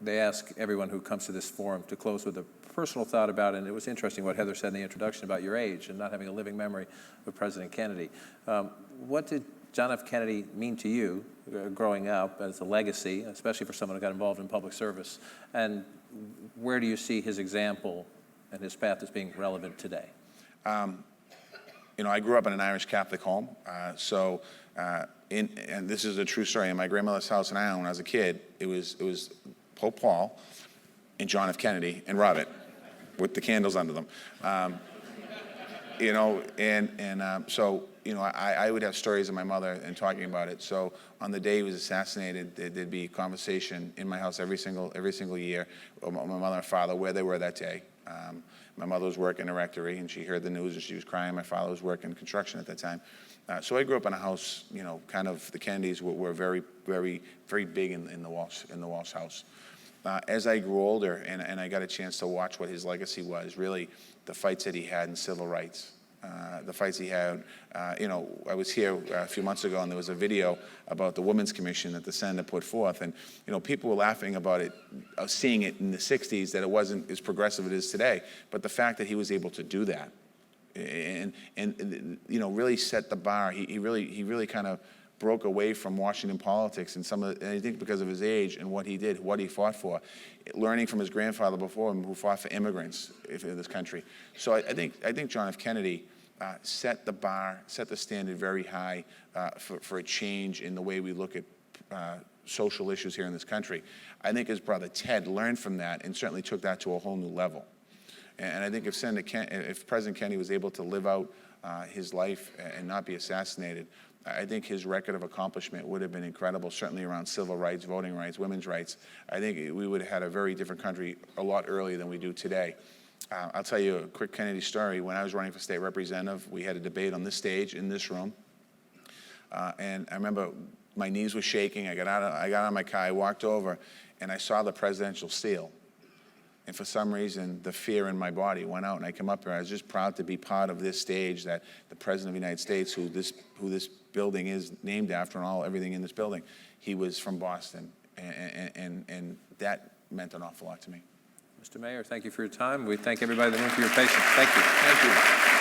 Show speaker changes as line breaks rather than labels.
they ask everyone who comes to this forum to close with a personal thought about it, and it was interesting what Heather said in the introduction about your age and not having a living memory of President Kennedy. What did John F. Kennedy mean to you growing up as a legacy, especially for someone who got involved in public service? And where do you see his example and his path as being relevant today?
You know, I grew up in an Irish Catholic home, and this is a true story. In my grandmother's house in Ireland when I was a kid, it was Pope Paul and John F. Kennedy and Robert with the candles under them. You know, so, you know, I would have stories of my mother and talking about it. So on the day he was assassinated, there'd be conversation in my house every single year of my mother and father, where they were that day. My mother was working in a rectory, and she heard the news, and she was crying. My father was working construction at that time. So I grew up in a house, you know, kind of the Kennedys were very, very, very big in the Walsh house. As I grew older and I got a chance to watch what his legacy was, really the fights that he had in civil rights, the fights he had. You know, I was here a few months ago, and there was a video about the Women's Commission that the Senator put forth, and you know, people were laughing about it, seeing it in the '60s that it wasn't as progressive as it is today. But the fact that he was able to do that, and you know, really set the bar. He really kind of broke away from Washington politics and and I think because of his age and what he did, what he fought for, learning from his grandfather before him who fought for immigrants in this country. So I think John F. Kennedy set the bar, set the standard very high for a change in the way we look at social issues here in this country. I think his brother Ted learned from that and certainly took that to a whole new level. And I think if President Kennedy was able to live out his life and not be assassinated, I think his record of accomplishment would have been incredible, certainly around civil rights, voting rights, women's rights. I think we would have had a very different country a lot earlier than we do today. I'll tell you a quick Kennedy story. When I was running for state representative, we had a debate on this stage in this room. And I remember my knees were shaking. I got out of my car, I walked over, and I saw the presidential seal. And for some reason, the fear in my body went out, and I came up here. I was just proud to be part of this stage, that the President of the United States, who this building is named after, and everything in this building, he was from Boston, and that meant an awful lot to me.
Mr. Mayor, thank you for your time. We thank everybody in the room for your patience. Thank you.
Thank you.